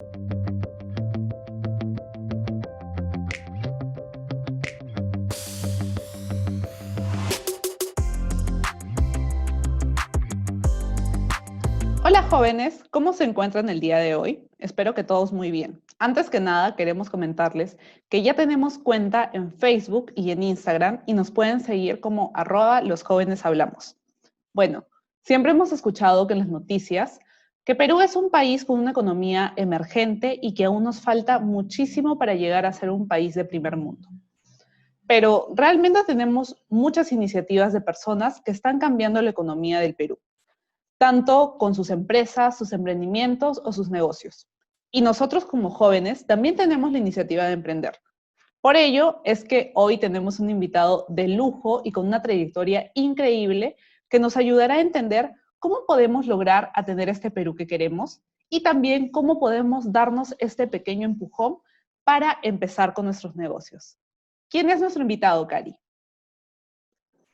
Hola jóvenes, ¿cómo se encuentran el día de hoy? Espero que todos muy bien. Antes que nada, queremos comentarles que ya tenemos cuenta en Facebook y en Instagram y nos pueden seguir como @losjoveneshablamos. Bueno, siempre hemos escuchado que en las noticias que Perú es un país con una economía emergente y que aún nos falta muchísimo para llegar a ser un país de primer mundo. Pero realmente tenemos muchas iniciativas de personas que están cambiando la economía del Perú, tanto con sus empresas, sus emprendimientos o sus negocios. Y nosotros como jóvenes también tenemos la iniciativa de emprender. Por ello es que hoy tenemos un invitado de lujo y con una trayectoria increíble que nos ayudará a entender cómo podemos lograr a tener este Perú que queremos y también cómo podemos darnos este pequeño empujón para empezar con nuestros negocios. ¿Quién es nuestro invitado, Cari?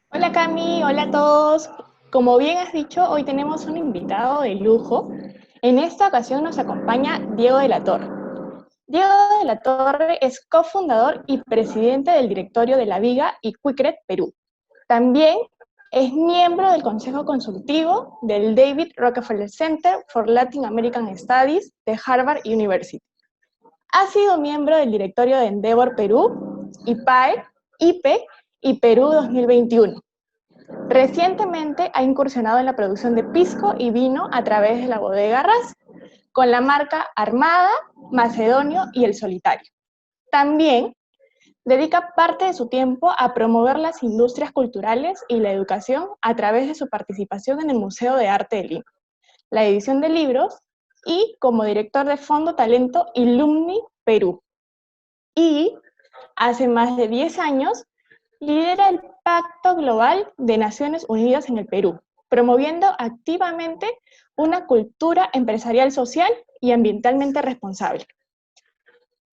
Hola Cami, hola a todos. Como bien has dicho, hoy tenemos un invitado de lujo. En esta ocasión nos acompaña Diego de la Torre. Diego de la Torre es cofundador y presidente del directorio de La Viga y Quickret Perú. También es miembro del Consejo Consultivo del David Rockefeller Center for Latin American Studies de Harvard University. Ha sido miembro del directorio de Endeavor Perú, IPAE, IPE y Perú 2021. Recientemente ha incursionado en la producción de pisco y vino a través de la bodega Ras, con la marca Armada, Macedonio y El Solitario. También dedica parte de su tiempo a promover las industrias culturales y la educación a través de su participación en el Museo de Arte de Lima, la edición de libros y como director de Fondo Talento Ilumni Perú. Y hace más de 10 años lidera el Pacto Global de Naciones Unidas en el Perú, promoviendo activamente una cultura empresarial social y ambientalmente responsable.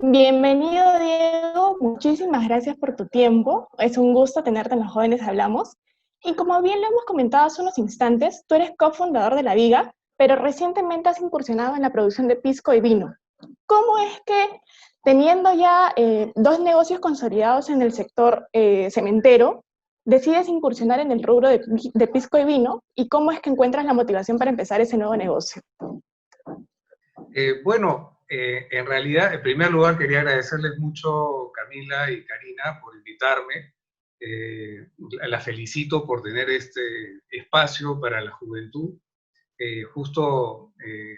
Bienvenido, Diego. Muchísimas gracias por tu tiempo. Es un gusto tenerte en Los Jóvenes Hablamos. Y como bien lo hemos comentado hace unos instantes, tú eres cofundador de La Viga, pero recientemente has incursionado en la producción de pisco y vino. ¿Cómo es que, teniendo ya dos negocios consolidados en el sector cementero, decides incursionar en el rubro de pisco y vino? ¿Y cómo es que encuentras la motivación para empezar ese nuevo negocio? En realidad, en primer lugar, quería agradecerles mucho, Camila y Karina, por invitarme. La felicito por tener este espacio para la juventud.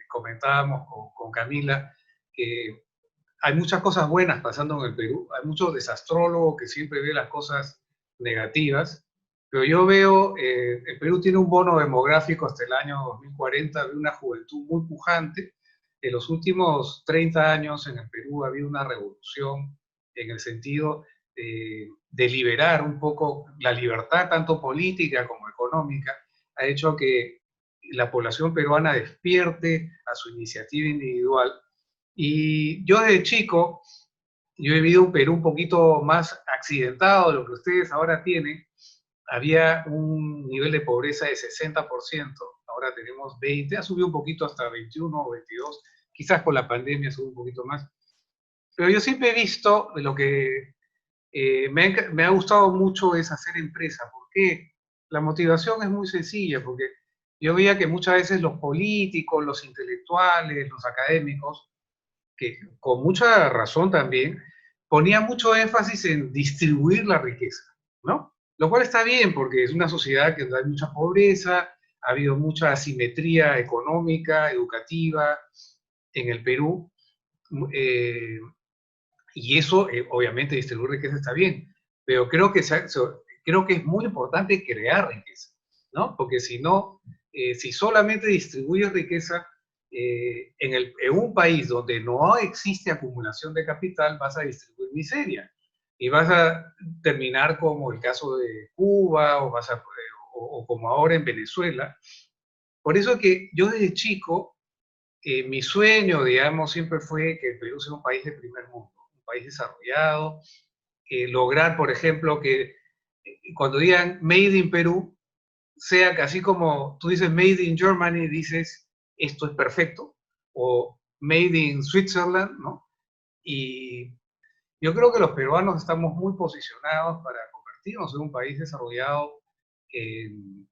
Comentábamos con Camila que hay muchas cosas buenas pasando en el Perú. Hay muchos desastrólogos que siempre ven las cosas negativas. Pero yo veo, el Perú tiene un bono demográfico hasta el año 2040 de una juventud muy pujante. En los últimos 30 años en el Perú ha habido una revolución en el sentido de liberar un poco la libertad, tanto política como económica, ha hecho que la población peruana despierte a su iniciativa individual. Y yo desde chico, yo he vivido un Perú un poquito más accidentado de lo que ustedes ahora tienen. Había un nivel de pobreza de 60%, ahora tenemos 20%, ha subido un poquito hasta 21 o 22%, quizás con la pandemia sube un poquito más. Pero yo siempre he visto lo que me ha gustado mucho es hacer empresa. ¿Por qué? La motivación es muy sencilla, porque yo veía que muchas veces los políticos, los intelectuales, los académicos, que con mucha razón también, ponían mucho énfasis en distribuir la riqueza, ¿no? Lo cual está bien, porque es una sociedad que hay mucha pobreza, ha habido mucha asimetría económica, educativa en el Perú, eh, y eso, obviamente, distribuir riqueza está bien, pero creo que es muy importante crear riqueza, ¿no? Porque si no, si solamente distribuyes riqueza, en un país donde no existe acumulación de capital, vas a distribuir miseria y vas a terminar como el caso de Cuba o como ahora en Venezuela. Por eso que yo desde chico, mi sueño, digamos, siempre fue que el Perú sea un país de primer mundo, un país desarrollado, lograr, por ejemplo, que cuando digan Made in Perú, sea que así como tú dices Made in Germany, dices esto es perfecto, o Made in Switzerland, ¿no? Y yo creo que los peruanos estamos muy posicionados para convertirnos en un país desarrollado en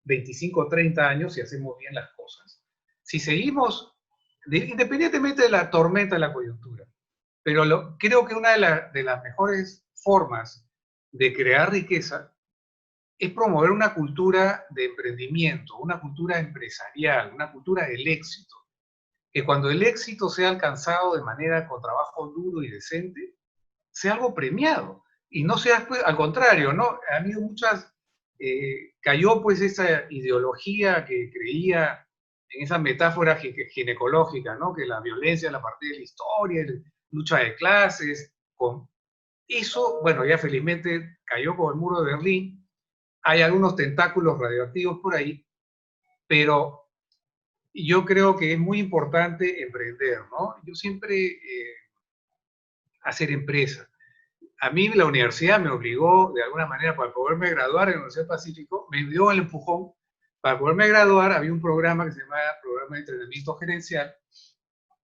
25 o 30 años si hacemos bien las cosas. Si seguimos, independientemente de la tormenta de la coyuntura, pero creo que una de las mejores formas de crear riqueza es promover una cultura de emprendimiento, una cultura empresarial, una cultura del éxito. Que cuando el éxito sea alcanzado de manera con trabajo duro y decente, sea algo premiado. Y no sea, pues, al contrario, ¿no? Ha habido muchas, cayó pues esa ideología que creía en esa metáfora ginecológica, ¿no? Que la violencia es la parte de la historia, lucha de clases, con eso, bueno, ya felizmente cayó con el muro de Berlín, hay algunos tentáculos radioactivos por ahí, pero yo creo que es muy importante emprender, ¿no? Yo siempre hacer empresa. A mí la universidad me obligó, de alguna manera, para poderme graduar en la Universidad del Pacífico, me dio el empujón. Para poderme graduar había un programa que se llamaba Programa de Entrenamiento Gerencial,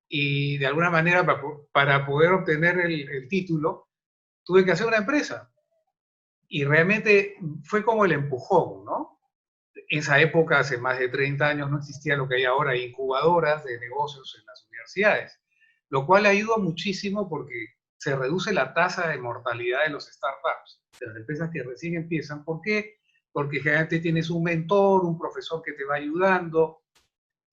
y de alguna manera para poder obtener el título tuve que hacer una empresa. Y realmente fue como el empujón, ¿no? En esa época, hace más de 30 años, no existía lo que hay ahora, incubadoras de negocios en las universidades, lo cual ayuda muchísimo porque se reduce la tasa de mortalidad de los startups, de las empresas que recién empiezan. ¿Por qué? Porque generalmente tienes un mentor, un profesor que te va ayudando,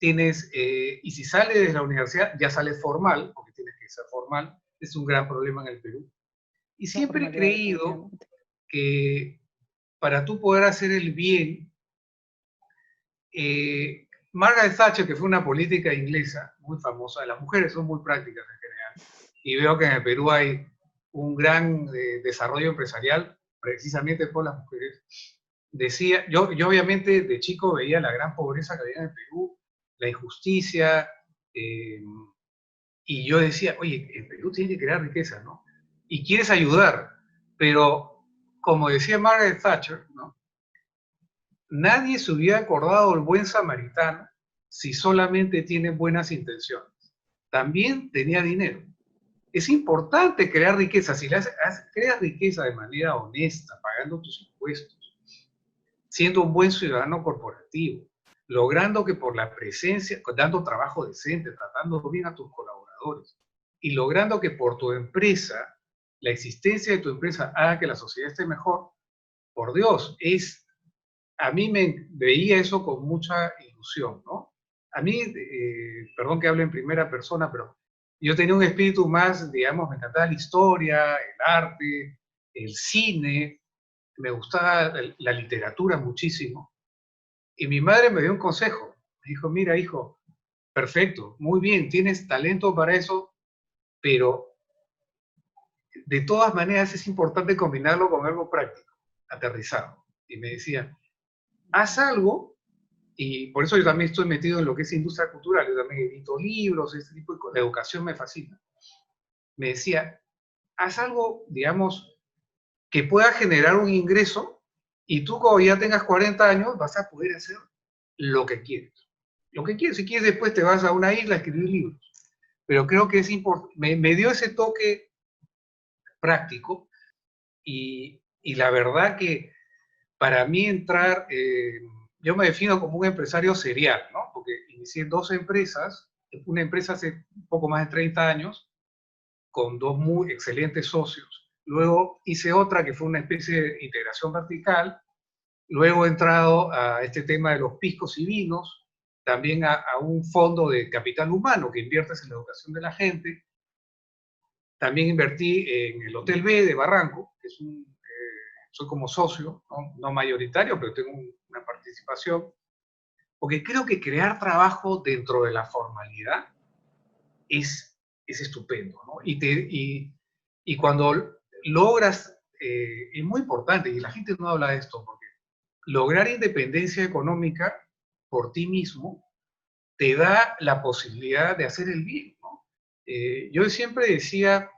y si sales de la universidad, ya sales formal, porque tienes que ser formal, es un gran problema en el Perú. Y La siempre he formalidad, creído definitivamente. que para tú poder hacer el bien, Margaret Thatcher, que fue una política inglesa muy famosa, las mujeres son muy prácticas en general, y veo que en el Perú hay un gran desarrollo empresarial precisamente por las mujeres. Decía, yo obviamente de chico veía la gran pobreza que había en el Perú, la injusticia, y yo decía, oye, el Perú tiene que crear riqueza, ¿no? Y quieres ayudar, pero como decía Margaret Thatcher, ¿no? Nadie se hubiera acordado del buen samaritano si solamente tiene buenas intenciones. También tenía dinero. Es importante crear riqueza. Si creas riqueza de manera honesta, pagando tus impuestos, siendo un buen ciudadano corporativo, logrando que por la presencia, dando trabajo decente, tratando bien a tus colaboradores, y logrando que por tu empresa, la existencia de tu empresa haga que la sociedad esté mejor, por Dios, a mí me veía eso con mucha ilusión, ¿no? A mí, perdón que hable en primera persona, pero yo tenía un espíritu más, digamos, me encantaba la historia, el arte, el cine, me gustaba la literatura muchísimo. Y mi madre me dio un consejo. Me dijo, mira, hijo, perfecto, muy bien, tienes talento para eso, pero de todas maneras es importante combinarlo con algo práctico, aterrizado. Y me decía, haz algo. Y por eso yo también estoy metido en lo que es industria cultural, yo también edito libros, este tipo de cosas, la educación me fascina. Me decía, haz algo, digamos, que pueda generar un ingreso, y tú cuando ya tengas 40 años vas a poder hacer lo que quieres. Lo que quieres, si quieres después te vas a una isla a escribir libros. Pero creo que es importante, me dio ese toque práctico, y la verdad que para mí entrar, yo me defino como un empresario serial, ¿no? Porque inicié dos empresas, una empresa hace un poco más de 30 años, con dos muy excelentes socios. Luego hice otra que fue una especie de integración vertical. Luego he entrado a este tema de los piscos y vinos, también a un fondo de capital humano que inviertes en la educación de la gente. También invertí en el Hotel B de Barranco, que es soy como socio, no mayoritario, pero tengo una participación, porque creo que crear trabajo dentro de la formalidad es estupendo, ¿no? Y cuando logras, es muy importante, y la gente no habla de esto, porque lograr independencia económica por ti mismo te da la posibilidad de hacer el bien, ¿no? Yo siempre decía,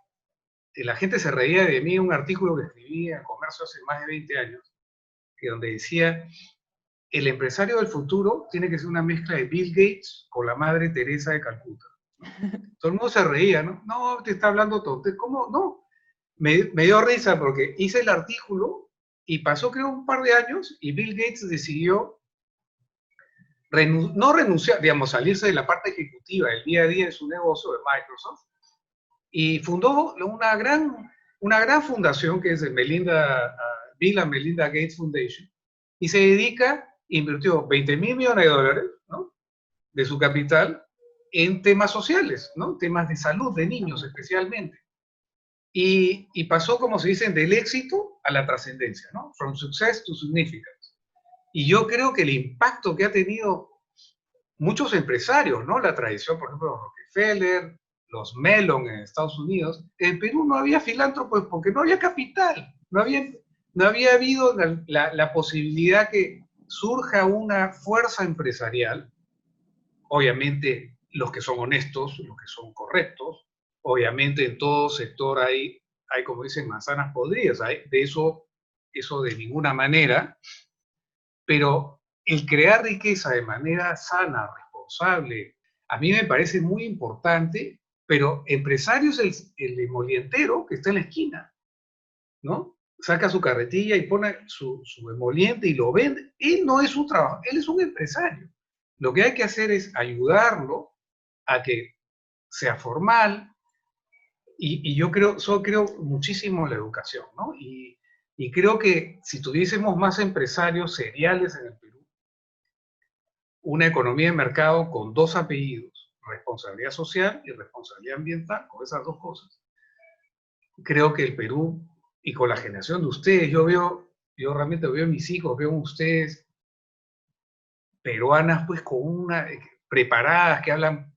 la gente se reía de mí, un artículo que escribí en Comercio hace más de 20 años, que donde decía, el empresario del futuro tiene que ser una mezcla de Bill Gates con la Madre Teresa de Calcuta. ¿no? Todo el mundo se reía, ¿no? No, te está hablando tonto. ¿Cómo? No. Me dio risa porque hice el artículo y pasó creo un par de años y Bill Gates decidió no renunciar, digamos, salirse de la parte ejecutiva, del día a día de su negocio de Microsoft, y fundó una gran fundación que es el Bill and Melinda Gates Foundation, y se dedica, invirtió 20 mil millones de dólares, ¿no?, de su capital en temas sociales, ¿no?, temas de salud de niños especialmente. Y pasó, como se dice, del éxito a la trascendencia, ¿no? From success to significance. Y yo creo que el impacto que ha tenido muchos empresarios, ¿no? La tradición, por ejemplo, Rockefeller, los Mellon en Estados Unidos. En Perú no había filántropos porque no había capital, no había habido la posibilidad que surja una fuerza empresarial, obviamente los que son honestos, los que son correctos, obviamente en todo sector hay como dicen, manzanas podridas, de eso de ninguna manera, pero el crear riqueza de manera sana, responsable, a mí me parece muy importante, pero empresario es el emolientero que está en la esquina, ¿no? Saca su carretilla y pone su emoliente y lo vende. Él no es un trabajador, él es un empresario. Lo que hay que hacer es ayudarlo a que sea formal, y yo creo muchísimo en la educación, ¿no? Y creo que si tuviésemos más empresarios seriales en el Perú, una economía de mercado con dos apellidos, responsabilidad social y responsabilidad ambiental, con esas dos cosas, creo que el Perú, y con la generación de ustedes, yo realmente veo a mis hijos, veo a ustedes peruanas, pues preparadas, que hablan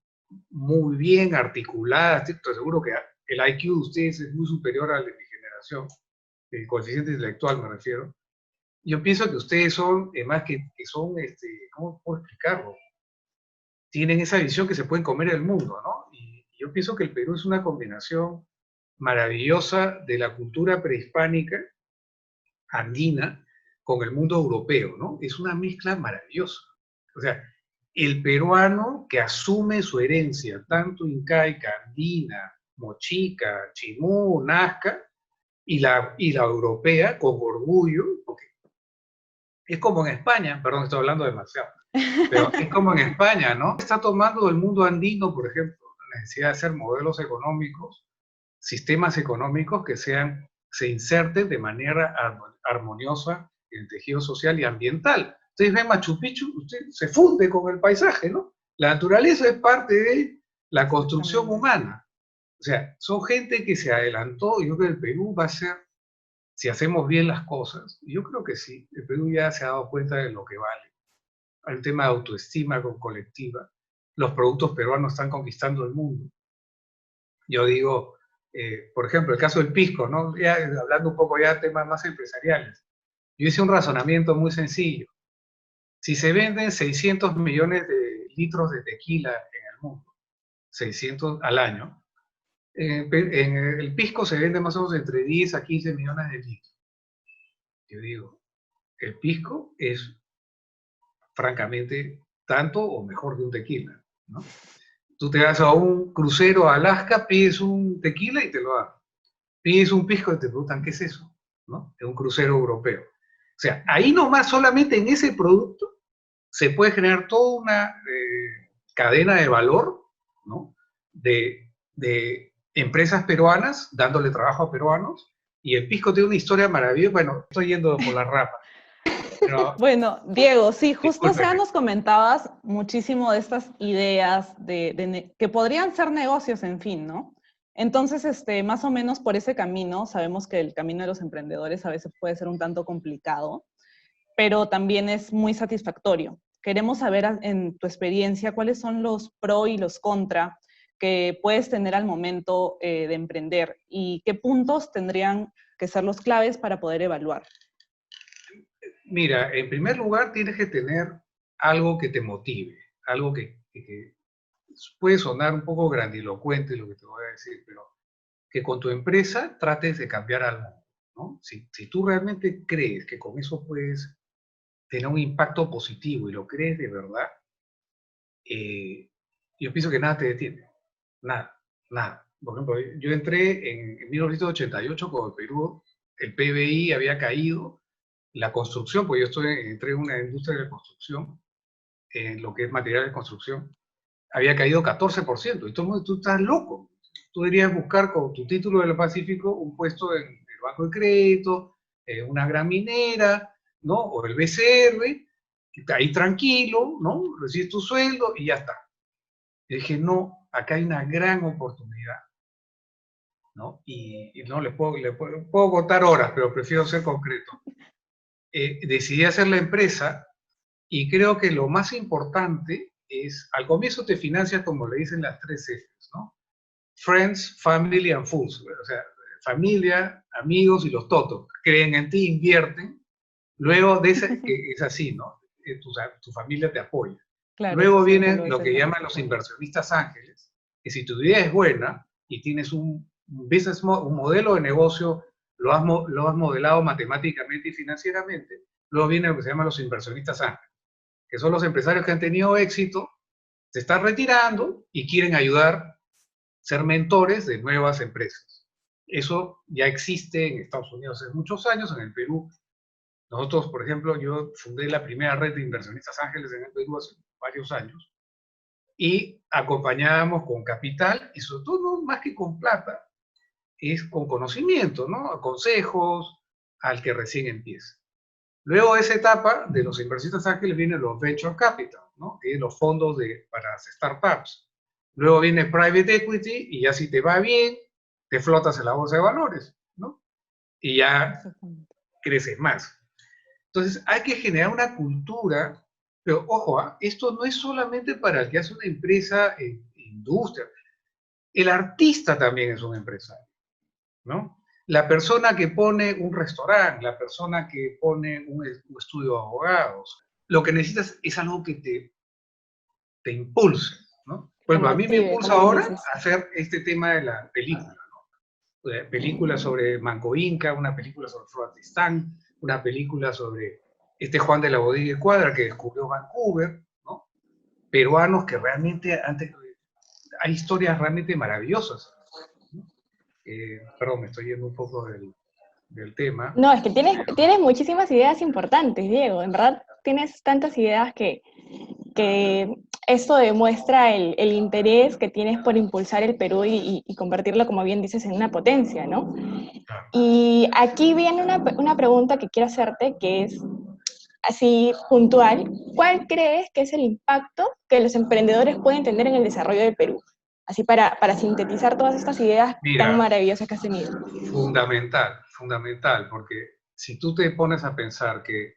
muy bien, articuladas. Estoy seguro que el IQ de ustedes es muy superior al de mi generación, el coeficiente intelectual me refiero. Yo pienso que ustedes son, además que son, ¿cómo puedo explicarlo? Tienen esa visión que se pueden comer el mundo, ¿no? Y yo pienso que el Perú es una combinación maravillosa de la cultura prehispánica andina con el mundo europeo, ¿no? Es una mezcla maravillosa. O sea, el peruano que asume su herencia, tanto incaica, andina, mochica, chimú, nazca, y la europea con orgullo, porque es como en España, perdón, estoy hablando demasiado, pero es como en España, ¿no? Está tomando el mundo andino, por ejemplo, la necesidad de hacer modelos económicos, sistemas económicos que se inserten de manera armoniosa en el tejido social y ambiental. Ustedes ven Machu Picchu, usted se funde con el paisaje, ¿no? La naturaleza es parte de la construcción humana. O sea, son gente que se adelantó, y yo creo que el Perú va a ser, si hacemos bien las cosas, y yo creo que sí, el Perú ya se ha dado cuenta de lo que vale. El tema de autoestima colectiva, los productos peruanos están conquistando el mundo. Yo digo, por ejemplo, el caso del pisco, ¿no? Ya, hablando un poco ya de temas más empresariales. Yo hice un razonamiento muy sencillo. Si se venden 600 millones de litros de tequila en el mundo, 600 al año, en el pisco se vende más o menos entre 10 a 15 millones de litros. Yo digo, el pisco es francamente tanto o mejor que un tequila, ¿no? Tú te vas a un crucero a Alaska, pides un tequila y te lo dan. Pides un pisco y te preguntan, ¿qué es eso? ¿No? Es un crucero europeo. O sea, ahí nomás, solamente en ese producto, se puede generar toda una cadena de valor, ¿no? De empresas peruanas dándole trabajo a peruanos, y el pisco tiene una historia maravillosa. Bueno, estoy yendo por la rama. Pero, bueno, Diego, sí, justo discúlpeme. nos comentabas muchísimo de estas ideas que podrían ser negocios, en fin, ¿no? Entonces, más o menos por ese camino, sabemos que el camino de los emprendedores a veces puede ser un tanto complicado, pero también es muy satisfactorio. Queremos saber en tu experiencia cuáles son los pro y los contra que puedes tener al momento de emprender y qué puntos tendrían que ser los claves para poder evaluar. Mira, en primer lugar tienes que tener algo que te motive, algo que puede sonar un poco grandilocuente lo que te voy a decir, pero que con tu empresa trates de cambiar al mundo, ¿no? Si tú realmente crees que con eso puedes tener un impacto positivo y lo crees de verdad, yo pienso que nada te detiene. nada, nada. Por ejemplo, yo entré en 1988 cuando Perú, el PBI había caído, la construcción, pues yo entré en una industria de construcción, en lo que es material de construcción, había caído 14%. Y todo el mundo, tú estás loco. Tú deberías buscar con tu título del Pacífico un puesto en el Banco de Crédito, en una gran minera, ¿no? O el BCR, ahí tranquilo, ¿no? Recibes tu sueldo y ya está. Y dije, no, acá hay una gran oportunidad, ¿no? Y no, puedo contar horas, pero prefiero ser concreto. Decidí hacer la empresa y creo que lo más importante es, al comienzo te financias como le dicen las 3 Fs, ¿no? Friends, Family and Fools. O sea, familia, amigos y los totos. Creen en ti, invierten. Luego de ese, que es así, ¿no? Tu familia te apoya. Claro, ese Luego vienen círculo es lo que el más llaman los importante. inversionistas ángeles, que si tu idea es buena y tienes un un modelo de negocio, lo has modelado matemáticamente y financieramente, luego viene lo que se llama los inversionistas ángeles, que son los empresarios que han tenido éxito, se están retirando y quieren ayudar, ser mentores de nuevas empresas. Eso ya existe en Estados Unidos hace muchos años, en el Perú. Nosotros, por ejemplo, yo fundé la primera red de inversionistas ángeles en el Perú hace varios años y acompañábamos con capital y sobre todo no más que con plata, es con conocimiento, ¿no? Consejos al que recién empieza. Luego de esa etapa de los inversionistas ángeles vienen los venture capital, ¿no? Que es los fondos para startups. Luego viene private equity y ya si te va bien, te flotas en la bolsa de valores, ¿no? Y ya Exactamente. creces más. Entonces hay que generar una cultura, pero ojo, esto no es solamente para el que hace una empresa en industria. El artista también es un empresario, ¿no? La persona que pone un restaurante, la persona que pone un estudio de abogados, lo que necesitas es algo que te impulse, ¿no? Por Te ejemplo, a mí me motive, impulsa como bien ahora dices. hacer este tema de la película, ¿no? Película sobre Manco Inca, una película sobre Afrodistán, una película sobre este Juan de la Bodega y Cuadra que descubrió Vancouver, ¿no? Peruanos que realmente, hay historias realmente maravillosas, ¿no? Perdón, me estoy yendo un poco del tema. No, es que tienes muchísimas ideas importantes, Diego. En verdad, tienes tantas ideas que esto demuestra el interés que tienes por impulsar el Perú y convertirlo, como bien dices, en una potencia, ¿no? Y aquí viene una pregunta que quiero hacerte, que es así puntual. ¿Cuál crees que es el impacto que los emprendedores pueden tener en el desarrollo del Perú? Así para sintetizar todas estas ideas tan Mira, maravillosas que has tenido. fundamental, fundamental, porque si tú te pones a pensar que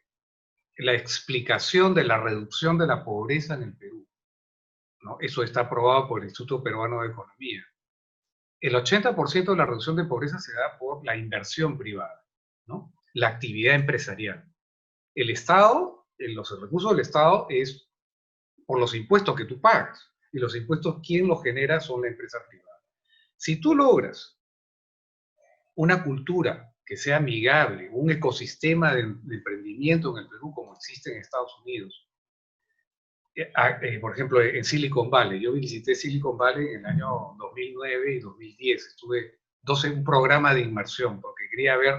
la explicación de la reducción de la pobreza en el Perú, ¿no? Eso está aprobado por el Instituto Peruano de Economía. El 80% de la reducción de pobreza se da por la inversión privada, ¿no? La actividad empresarial. El Estado, los recursos del Estado es por los impuestos que tú pagas. Y los impuestos, quien los genera son la empresa privada. Si tú logras una cultura que sea amigable, un ecosistema de emprendimiento en el Perú como existe en Estados Unidos, por ejemplo, en Silicon Valley. Yo visité Silicon Valley en el año 2009 y 2010. Estuve en un programa de inmersión porque quería ver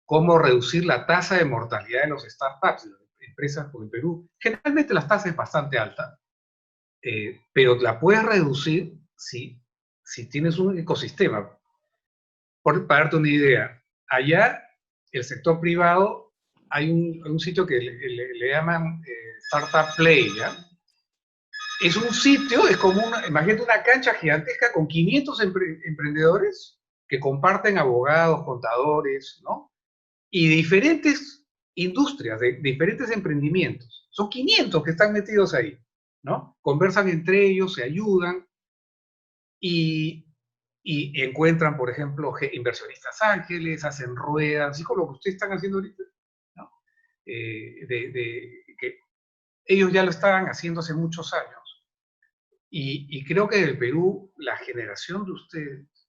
cómo reducir la tasa de mortalidad de los startups, de las empresas por el Perú. Generalmente las tasas es bastante alta, pero la puedes reducir si tienes un ecosistema. Para darte una idea, allá el sector privado, hay un sitio que le llaman Startup Play, ¿ya? Es un sitio, es como imagínate una cancha gigantesca con 500 emprendedores que comparten abogados, contadores, ¿no? Y diferentes industrias, de diferentes emprendimientos. Son 500 que están metidos ahí, ¿no? Conversan entre ellos, se ayudan y, y encuentran, por ejemplo, inversionistas ángeles, hacen ruedas, así como lo que ustedes están haciendo ahorita, ¿no? Que ellos ya lo estaban haciendo hace muchos años. Y creo que en el Perú, la generación de ustedes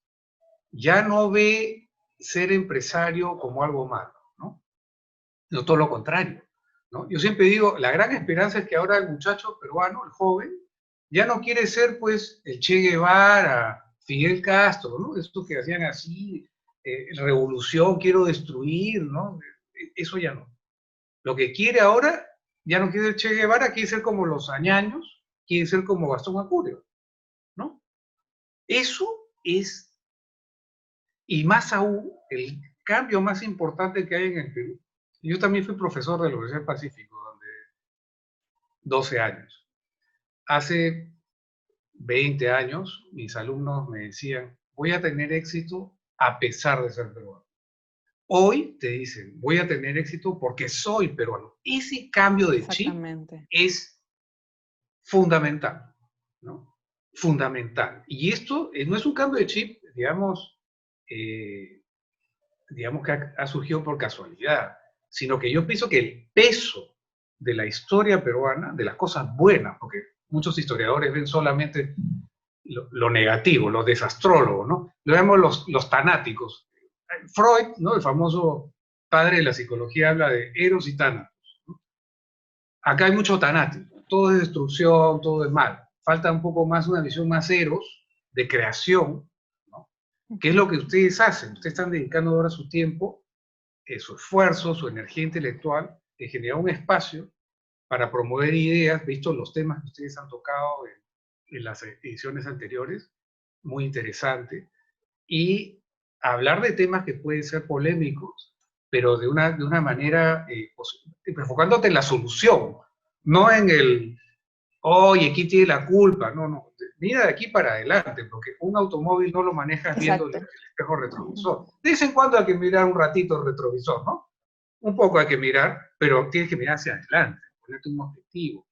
ya no ve ser empresario como algo malo, ¿no? No, todo lo contrario, ¿no? Yo siempre digo, la gran esperanza es que ahora el muchacho peruano, el joven, Ya no quiere ser, pues, el Che Guevara, Fidel Castro, ¿no? Estos que hacían así, revolución, quiero destruir, ¿no? Eso ya no. Lo que quiere ahora, ya no quiere el Che Guevara, quiere ser como los Añaños, quiere ser como Gastón Acurio, ¿no? Eso es, y más aún, el cambio más importante que hay en el Perú. Yo también fui profesor de la Universidad del Pacífico, donde 12 años. Hace 20 años, mis alumnos me decían, voy a tener éxito a pesar de ser peruano. Hoy te dicen, voy a tener éxito porque soy peruano. Ese cambio de chip es fundamental, ¿no? Fundamental. Y esto no es un cambio de chip, digamos que ha surgido por casualidad, sino que yo pienso que el peso de la historia peruana, de las cosas buenas, porque muchos historiadores ven solamente lo negativo, los desastrólogos, ¿no? Lo vemos los tanáticos. Freud, ¿no? El famoso padre de la psicología, habla de eros y tánatos, ¿no? Acá hay mucho tanático, todo es destrucción, todo es mal. Falta un poco más, una visión más eros, de creación, ¿no? ¿Qué es lo que ustedes hacen? Ustedes están dedicando ahora su tiempo, su esfuerzo, su energía intelectual, en generar un espacio para promover ideas, visto los temas que ustedes han tocado en las ediciones anteriores, muy interesante, y hablar de temas que pueden ser polémicos, pero de una manera, enfocándote en la solución, no en el, oye, ¿quién tiene la culpa? No, no, mira de aquí para adelante, porque un automóvil no lo manejas viendo el espejo retrovisor. De vez en cuando hay que mirar un ratito el retrovisor, ¿no? Un poco hay que mirar, pero tienes que mirar hacia adelante, ponerte un objetivo.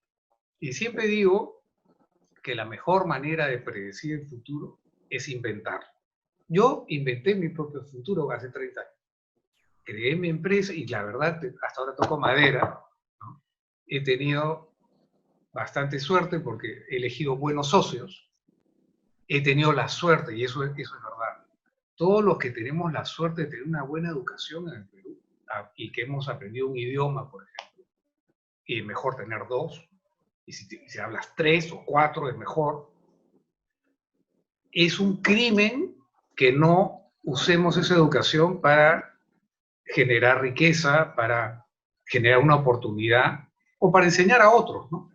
Y siempre digo que la mejor manera de predecir el futuro es inventarlo. Yo inventé mi propio futuro hace 30 años. Creé mi empresa y la verdad, hasta ahora toco madera, ¿no? He tenido bastante suerte porque he elegido buenos socios. He tenido la suerte, y eso es verdad. Todos los que tenemos la suerte de tener una buena educación en el Perú y que hemos aprendido un idioma, por ejemplo, y mejor tener dos, y si hablas 3 o 4 es mejor, es un crimen que no usemos esa educación para generar riqueza, para generar una oportunidad o para enseñar a otros, ¿no?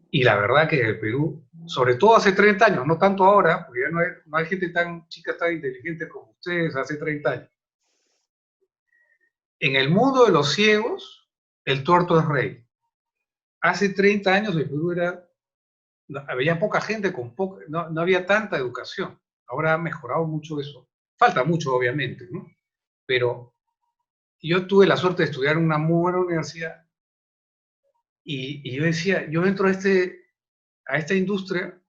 Y la verdad que el Perú, sobre todo hace 30 años, no tanto ahora, porque ya no hay gente chicas tan inteligentes como ustedes hace 30 años. En el mundo de los ciegos, el tuerto es rey. Hace 30 años el Perú había poca gente, no había tanta educación. Ahora ha mejorado mucho eso. Falta mucho, obviamente, ¿no? Pero yo tuve la suerte de estudiar en una muy buena universidad y yo decía, yo entro a esta industria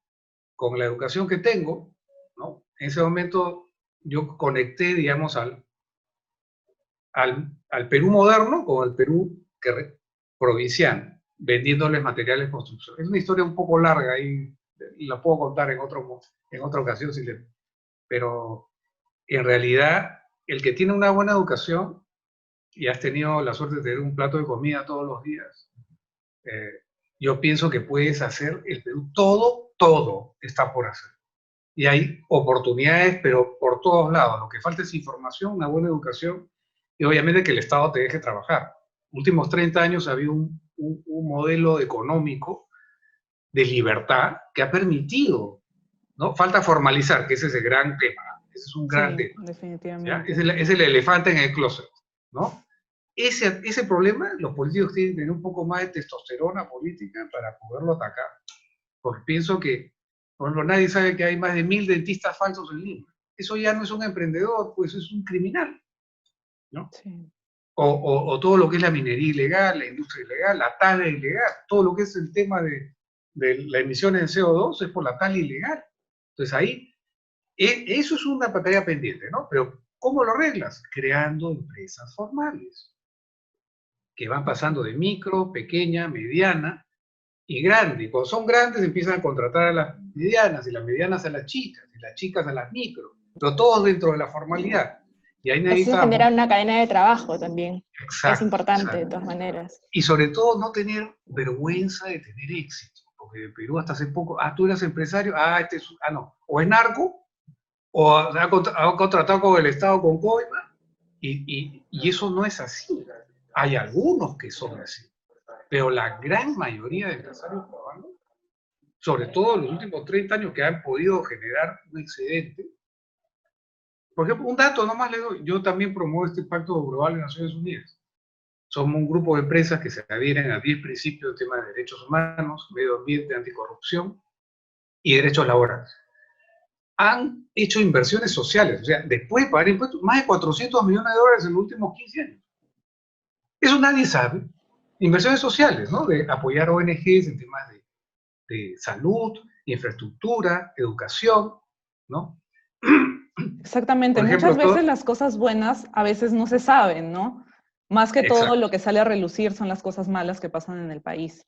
con la educación que tengo, ¿no? En ese momento yo conecté, digamos, al Perú moderno con el Perú provinciano, vendiéndoles materiales de construcción. Es una historia un poco larga y la puedo contar en otra ocasión, pero en realidad el que tiene una buena educación y has tenido la suerte de tener un plato de comida todos los días, yo pienso que puedes hacer el Perú, todo está por hacer. Y hay oportunidades, pero por todos lados. Lo que falta es información, una buena educación y obviamente que el Estado te deje trabajar. Últimos 30 años ha habido un modelo económico de libertad que ha permitido, ¿no? Falta formalizar, que ese es el gran tema. Ese es un gran tema. Definitivamente. Es el elefante en el closet, ¿no? Ese problema, los políticos tienen que tener un poco más de testosterona política para poderlo atacar. Porque pienso que, por ejemplo, nadie sabe que hay más de 1000 dentistas falsos en Lima. Eso ya no es un emprendedor, pues es un criminal, ¿no? Sí. O todo lo que es la minería ilegal, la industria ilegal, la tala ilegal, todo lo que es el tema de la emisión de CO2 es por la tala ilegal. Entonces ahí, eso es una tarea pendiente, ¿no? Pero ¿cómo lo arreglas? Creando empresas formales que van pasando de micro, pequeña, mediana y grande. Y cuando son grandes empiezan a contratar a las medianas, y las medianas a las chicas, y las chicas a las micro, pero todos dentro de la formalidad. Y ahí así se genera una cadena de trabajo también. Exacto, es importante, de todas maneras. Y sobre todo no tener vergüenza de tener éxito. porque en Perú hasta hace poco, tú eres empresario, no, o es narco, o ha contratado con el Estado con coima, y eso no es así. Hay algunos que son así, pero la gran mayoría de empresarios peruanos, sobre todo en los últimos 30 años que han podido generar un excedente. Por ejemplo, un dato nomás le doy, yo también promuevo este Pacto Global de Naciones Unidas. Somos un grupo de empresas que se adhieren a 10 principios de temas de derechos humanos, medio ambiente, anticorrupción y derechos laborales. Han hecho inversiones sociales, o sea, después de pagar impuestos, más de 400 millones de dólares en los últimos 15 años. Eso nadie sabe. Inversiones sociales, ¿no? De apoyar ONGs en temas de salud, infraestructura, educación, ¿no? Exactamente. Por ejemplo, Muchas veces las cosas buenas a veces no se saben, ¿no? Más que todo exacto. lo que sale a relucir son las cosas malas que pasan en el país.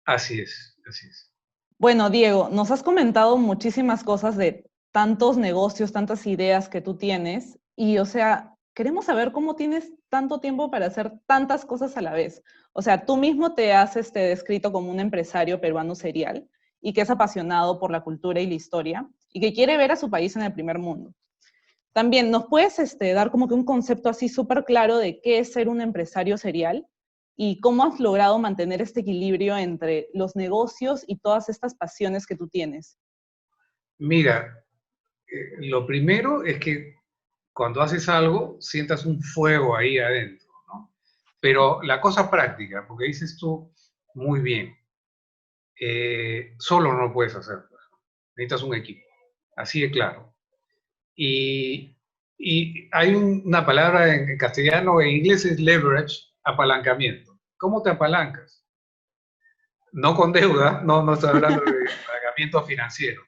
Así es, así es. Bueno, Diego, nos has comentado muchísimas cosas de tantos negocios, tantas ideas que tú tienes y, o sea, queremos saber cómo tienes tanto tiempo para hacer tantas cosas a la vez. O sea, tú mismo te has descrito como un empresario peruano serial y que es apasionado por la cultura y la historia y que quiere ver a su país en el primer mundo. También, ¿nos puedes dar como que un concepto así súper claro de qué es ser un empresario serial? ¿Y cómo has logrado mantener este equilibrio entre los negocios y todas estas pasiones que tú tienes? Mira, lo primero es que cuando haces algo, sientas un fuego ahí adentro, ¿no? Pero la cosa práctica, porque dices tú, muy bien, solo no lo puedes hacer, necesitas un equipo, así de claro. Y hay una palabra en castellano, en inglés es leverage, apalancamiento. ¿Cómo te apalancas? No con deuda, no estoy hablando de apalancamiento financiero.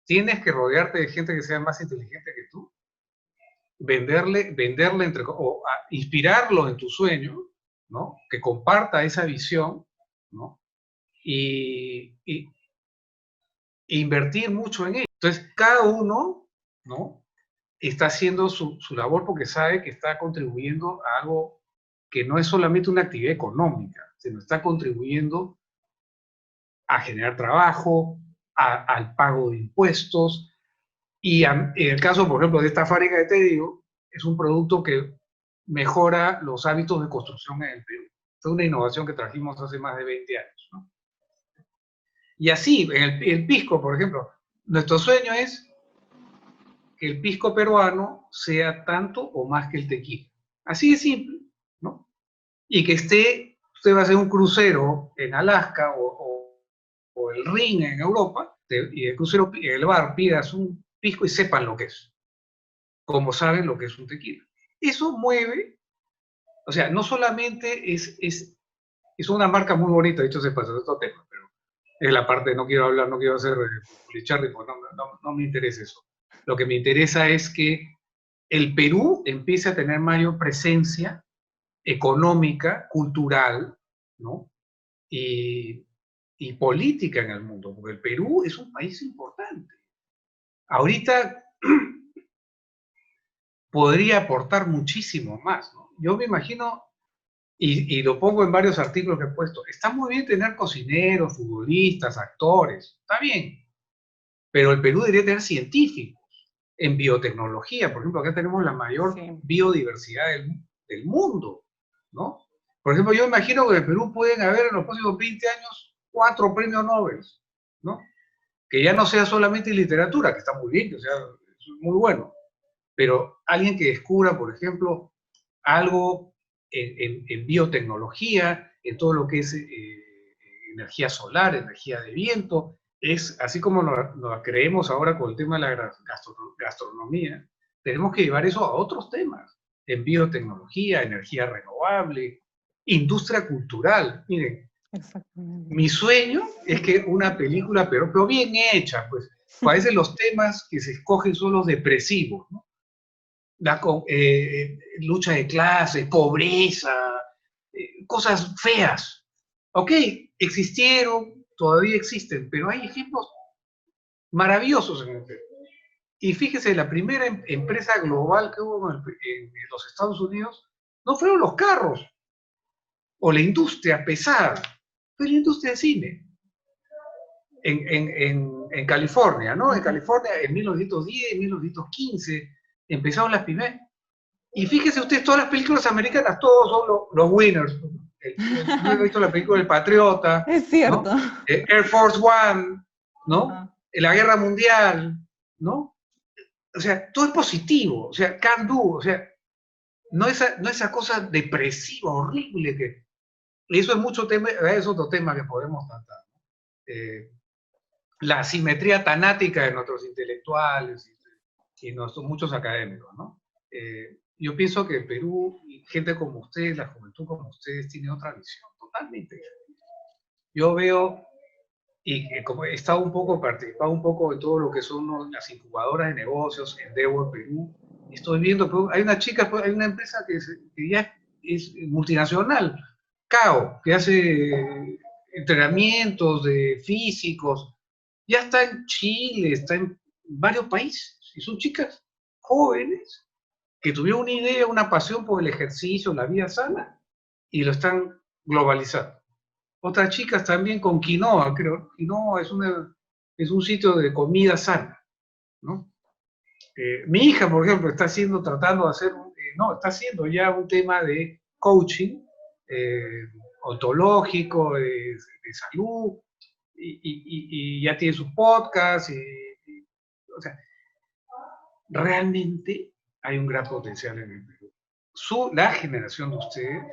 Tienes que rodearte de gente que sea más inteligente que tú, venderle inspirarlo en tu sueño, ¿no? Que comparta esa visión, ¿no? Y invertir mucho en ello. Entonces, cada uno, ¿no? Está haciendo su labor porque sabe que está contribuyendo a algo que no es solamente una actividad económica, sino está contribuyendo a generar trabajo, al pago de impuestos. Y en el caso, por ejemplo, de esta fábrica que te digo, es un producto que mejora los hábitos de construcción en el Perú. Fue una innovación que trajimos hace más de 20 años, ¿no? Y así, en el pisco, por ejemplo, nuestro sueño es que el pisco peruano sea tanto o más que el tequila. Así de simple, ¿no? Y que usted va a hacer un crucero en Alaska o el Rin en Europa, y el crucero, el bar pidas un pisco y sepan lo que es, como saben lo que es un tequila. Eso mueve, o sea, no solamente es una marca muy bonita, de hecho se pasó otro tema, pero es la parte, no quiero hablar, no quiero hacer publicharle, no me interesa eso. Lo que me interesa es que el Perú empiece a tener mayor presencia económica, cultural, ¿no? Y política en el mundo, porque el Perú es un país importante. Ahorita podría aportar muchísimo más, ¿no? Yo me imagino, y lo pongo en varios artículos que he puesto, está muy bien tener cocineros, futbolistas, actores, está bien, pero el Perú debería tener científicos en biotecnología. Por ejemplo, acá tenemos la mayor biodiversidad del mundo, ¿no? Por ejemplo, yo imagino que en el Perú pueden haber en los próximos 20 años 4 premios Nobel, ¿no? Que ya no sea solamente literatura, que está muy bien, que sea es muy bueno, pero alguien que descubra, por ejemplo, algo en biotecnología, en todo lo que es energía solar, energía de viento, es así como nos creemos ahora con el tema de la gastronomía, tenemos que llevar eso a otros temas, en biotecnología, energía renovable, industria cultural. Miren, mi sueño es que una película, pero bien hecha, pues, a veces los temas que se escogen son los depresivos, ¿no? Lucha de clases, pobreza, cosas feas. Ok, existieron, todavía existen, pero hay ejemplos maravillosos en el Perú. Y fíjese, la primera empresa global que hubo en los Estados Unidos no fueron los carros o la industria pesada, fue la industria de cine. en California, ¿no? En California, en 1910, 1915, empezaron las pymes. Y fíjese usted, todas las películas americanas, todos son los winners. Yo he visto la película El Patriota, Es cierto. ¿no? Air Force One, ¿no? Ajá. La Guerra Mundial, ¿no? O sea, todo es positivo, o sea, can do, o sea, no esa cosa depresiva, horrible que... Y eso es mucho tema, es otro tema que podemos tratar. La asimetría tanática de nuestros intelectuales y muchos académicos, ¿no? Yo pienso que el Perú, y gente como ustedes, la juventud como ustedes, tiene otra visión totalmente diferente. Yo veo, y como he estado participado un poco de todo lo que son las incubadoras de negocios, Endeavor Perú, estoy viendo, hay una chica, hay una empresa que ya es multinacional, CAO, que hace entrenamientos de físicos, ya está en Chile, está en varios países, y son chicas jóvenes que tuvieron una idea, una pasión por el ejercicio, la vida sana, y lo están globalizando. Otras chicas también con quinoa, creo. Quinoa es un sitio de comida sana, ¿no? Mi hija, por ejemplo, está tratando de hacer, está haciendo ya un tema de coaching ontológico, de salud, y ya tiene su podcast, o sea, realmente hay un gran potencial en el Perú. La generación de ustedes,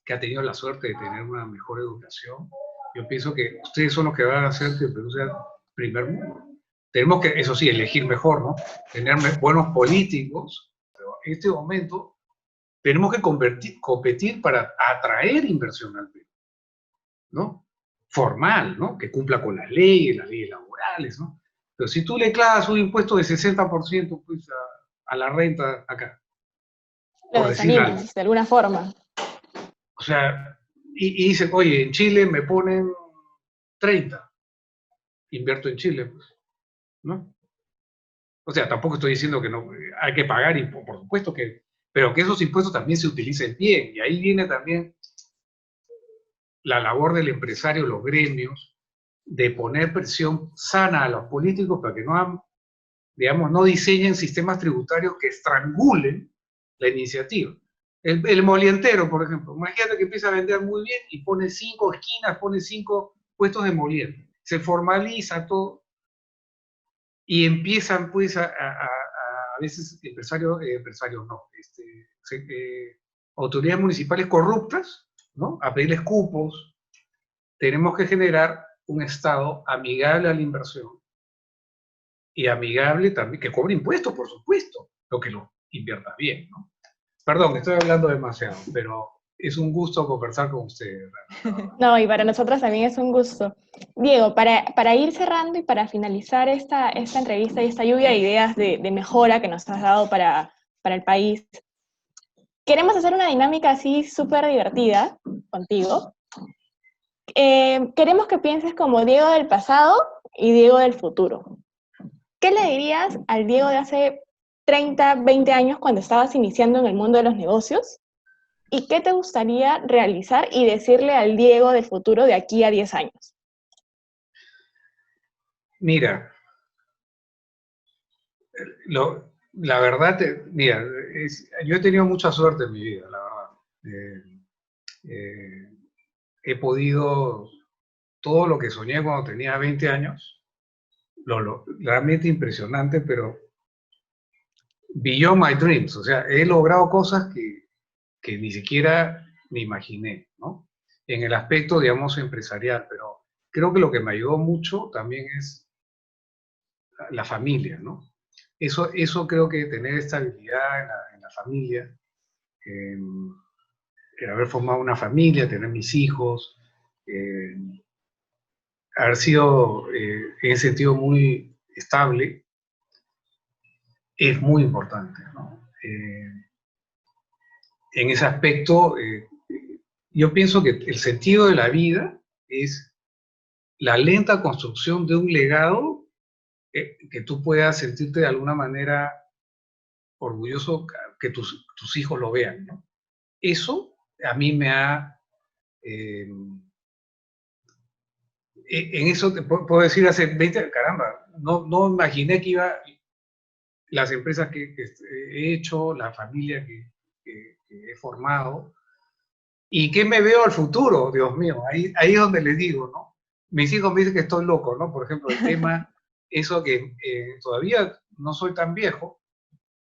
que ha tenido la suerte de tener una mejor educación, yo pienso que ustedes son los que van a hacer que el Perú sea primer mundo. Tenemos que, eso sí, elegir mejor, ¿no? Tener buenos políticos, pero en este momento tenemos que competir para atraer inversión al Perú, ¿no? Formal, ¿no? Que cumpla con las leyes laborales, ¿no? Pero si tú le clavas un impuesto de 60% pues, a la renta acá, Lo por decir algo. desanimas, de alguna forma. O sea, y dicen, oye, en Chile me ponen 30, invierto en Chile, pues, ¿no? O sea, tampoco estoy diciendo que no hay que pagar, y por supuesto que, pero que esos impuestos también se utilicen bien, y ahí viene también la labor del empresario, los gremios, de poner presión sana a los políticos para que no diseñen sistemas tributarios que estrangulen la iniciativa. El molientero, por ejemplo, imagínate que empieza a vender muy bien y pone 5 esquinas, pone 5 puestos de moliente. Se formaliza todo y empiezan pues a veces empresarios no, autoridades municipales corruptas, ¿no? A pedirles cupos. Tenemos que generar un Estado amigable a la inversión y amigable también, que cobre impuestos, por supuesto, lo que lo invierta bien, ¿no? Perdón, estoy hablando demasiado, pero es un gusto conversar con ustedes. No, y para nosotros también es un gusto. Diego, para ir cerrando y para finalizar esta entrevista y esta lluvia de ideas de mejora que nos has dado para el país, queremos hacer una dinámica así súper divertida contigo. Queremos que pienses como Diego del pasado y Diego del futuro. ¿Qué le dirías al Diego de hace 30, 20 años cuando estabas iniciando en el mundo de los negocios? ¿Y qué te gustaría realizar y decirle al Diego del futuro de aquí a 10 años? Mira, la verdad, mira, yo he tenido mucha suerte en mi vida, la verdad. He podido, todo lo que soñé cuando tenía 20 años, realmente impresionante, pero beyond my dreams, o sea, he logrado cosas que ni siquiera me imaginé, ¿no? En el aspecto, digamos, empresarial, pero creo que lo que me ayudó mucho también es la familia, ¿no? Eso creo que tener estabilidad en la familia, haber formado una familia, tener mis hijos, haber sido en ese sentido muy estable, es muy importante, ¿no? En ese aspecto, yo pienso que el sentido de la vida es la lenta construcción de un legado que tú puedas sentirte de alguna manera orgulloso que tus hijos lo vean, ¿no? Eso a mí me ha En eso te puedo decir, hace 20, caramba, no imaginé que las empresas que he hecho, la familia que he formado, y que me veo al futuro, Dios mío, ahí es donde les digo, ¿no? Mis hijos me dicen que estoy loco, ¿no? Por ejemplo, el tema, eso que todavía no soy tan viejo,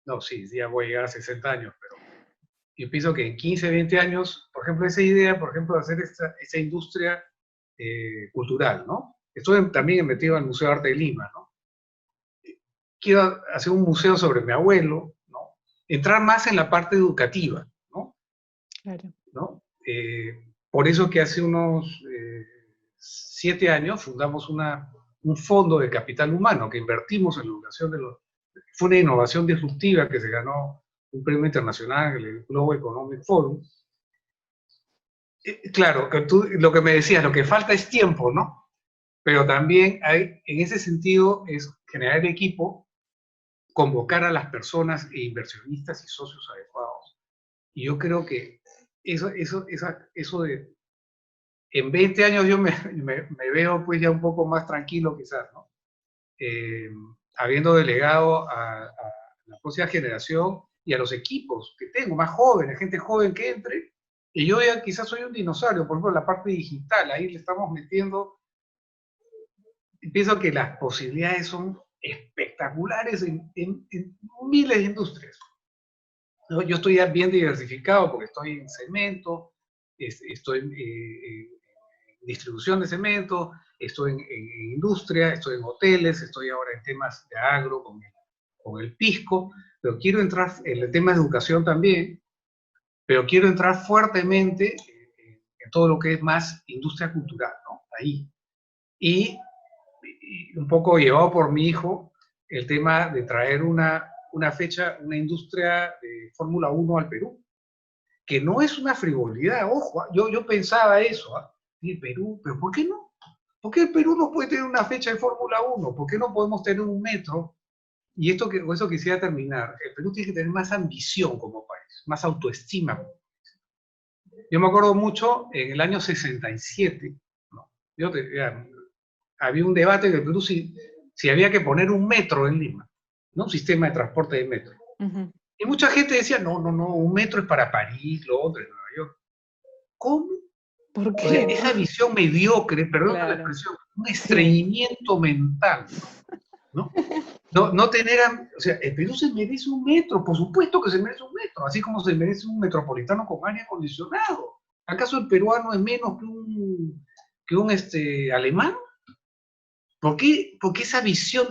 no, sí, ya voy a llegar a 60 años, pero yo pienso que en 15, 20 años, por ejemplo, esa idea, por ejemplo, de hacer esa industria cultural, ¿no? Estoy también metido en el Museo de Arte de Lima, ¿no? Quiero hacer un museo sobre mi abuelo, ¿no? Entrar más en la parte educativa, ¿no? Claro. ¿No? Por eso que hace unos 7 años fundamos un fondo de capital humano que invertimos en la educación Fue una innovación disruptiva que se ganó un premio internacional en el Global Economic Forum. Claro, que lo que me decías, lo que falta es tiempo, ¿no? Pero también en ese sentido, es generar equipo, convocar a las personas e inversionistas y socios adecuados. Y yo creo que eso de... En 20 años yo me veo pues ya un poco más tranquilo quizás, ¿no? Habiendo delegado a la próxima generación y a los equipos que tengo, más jóvenes, gente joven que entre, y yo ya quizás soy un dinosaurio, por ejemplo, la parte digital, ahí le estamos metiendo, y pienso que las posibilidades son espectaculares en miles de industrias. ¿No? Yo estoy ya bien diversificado porque estoy en cemento, estoy en distribución de cemento, estoy en industria, estoy en hoteles, estoy ahora en temas de agro con el pisco, pero quiero entrar en el tema de educación también, pero quiero entrar fuertemente en todo lo que es más industria cultural, ¿no? Ahí. Y un poco llevado por mi hijo, el tema de traer una fecha, una industria de Fórmula 1 al Perú, que no es una frivolidad, ojo, yo pensaba eso, ¿eh? Perú, pero ¿por qué no? ¿Por qué el Perú no puede tener una fecha de Fórmula 1? ¿Por qué no podemos tener un metro? Y con eso quisiera terminar. El Perú tiene que tener más ambición como país, más autoestima. Yo me acuerdo mucho en el año 67, ¿no? Había un debate en el Perú si había que poner un metro en Lima, ¿no? Un sistema de transporte de metro. Y mucha gente decía, no, un metro es para París, Londres, Nueva York. ¿Cómo? ¿Por qué? O sea, esa visión mediocre, perdón la expresión, un estreñimiento mental, ¿no? No tener, o sea, el Perú se merece un metro, por supuesto que se merece un metro, así como se merece un metropolitano con aire acondicionado. ¿Acaso el peruano es menos que un alemán? ¿Por qué esa visión,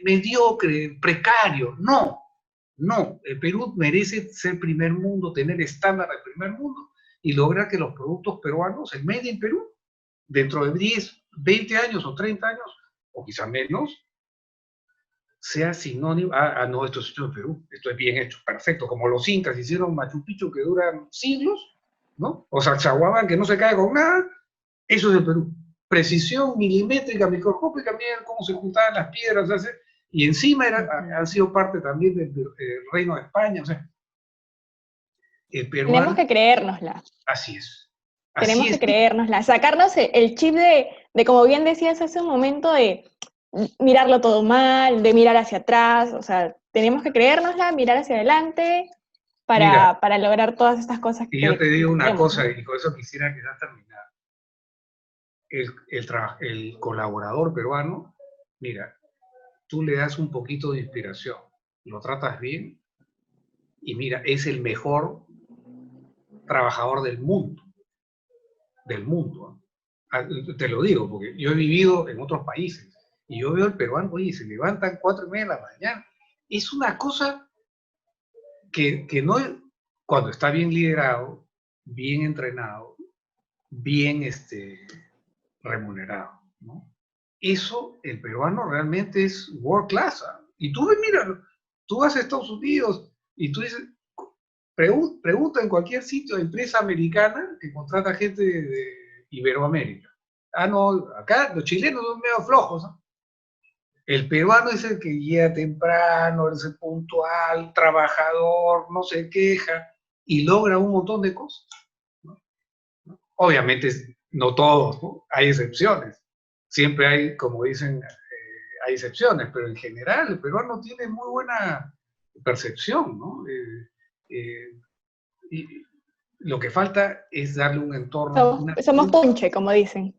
mediocre, precario? No, el Perú merece ser primer mundo, tener estándar de primer mundo y lograr que los productos peruanos, el Made in Perú, dentro de 10, 20 años o 30 años, o quizá menos, sea sinónimo, no, esto es hecho en Perú, esto es bien hecho, perfecto, como los incas hicieron Machu Picchu que duran siglos, ¿no? O Sacsayhuamán que no se cae con nada, eso es el Perú. Precisión milimétrica, microscópica, miren cómo se juntaban las piedras, y encima han sido parte también del Reino de España, o sea, el peruano... Tenemos que creérnosla. Así es. Tenemos que creérnosla, sacarnos el chip de, como bien decías hace un momento, de mirarlo todo mal, de mirar hacia atrás, o sea, tenemos que creérnosla, mirar hacia adelante para lograr todas estas cosas que yo te digo una queremos, cosa, ¿no? y con eso quisiera quizás terminar. El colaborador peruano, mira, tú le das un poquito de inspiración, lo tratas bien, y mira, es el mejor trabajador del mundo. Del mundo. Te lo digo, porque yo he vivido en otros países, y yo veo al peruano, oye, se levantan 4:30 de la mañana. Es una cosa que no, cuando está bien liderado, bien entrenado, bien remunerado, ¿no? Eso, el peruano realmente es world class. Y tú mira, tú vas a Estados Unidos y tú dices, pregunta en cualquier sitio de empresa americana que contrata gente de Iberoamérica. No, acá los chilenos son medio flojos, ¿no? El peruano es el que llega temprano, es el puntual, trabajador, no se queja y logra un montón de cosas, ¿no? Obviamente no todos, ¿no? Hay excepciones. Siempre hay, como dicen, hay excepciones, pero en general el peruano tiene muy buena percepción, ¿no? Y lo que falta es darle un entorno, Somos ponche, como dicen.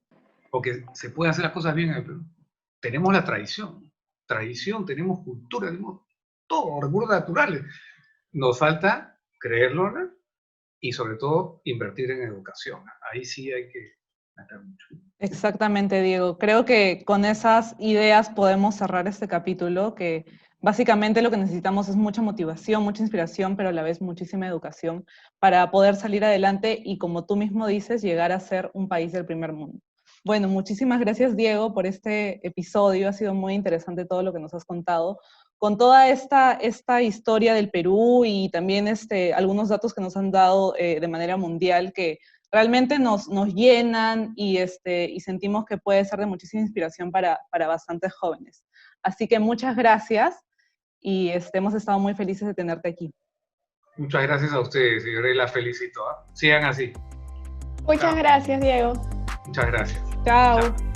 porque se puede hacer las cosas bien en el Perú. Tenemos la tradición, tenemos cultura, tenemos todo, recursos naturales. Nos falta creerlo, ¿no? Y sobre todo invertir en educación. Ahí sí hay que meter mucho. Exactamente, Diego. Creo que con esas ideas podemos cerrar este capítulo, que básicamente lo que necesitamos es mucha motivación, mucha inspiración, pero a la vez muchísima educación para poder salir adelante y, como tú mismo dices, llegar a ser un país del primer mundo. Bueno, muchísimas gracias, Diego, por este episodio. Ha sido muy interesante todo lo que nos has contado. Con toda esta historia del Perú y también algunos datos que nos han dado de manera mundial que realmente nos llenan y sentimos que puede ser de muchísima inspiración para bastantes jóvenes. Así que muchas gracias y hemos estado muy felices de tenerte aquí. Muchas gracias a ustedes, y yo la felicito. Sigan así. Muchas gracias, Diego. Muchas gracias. Chao.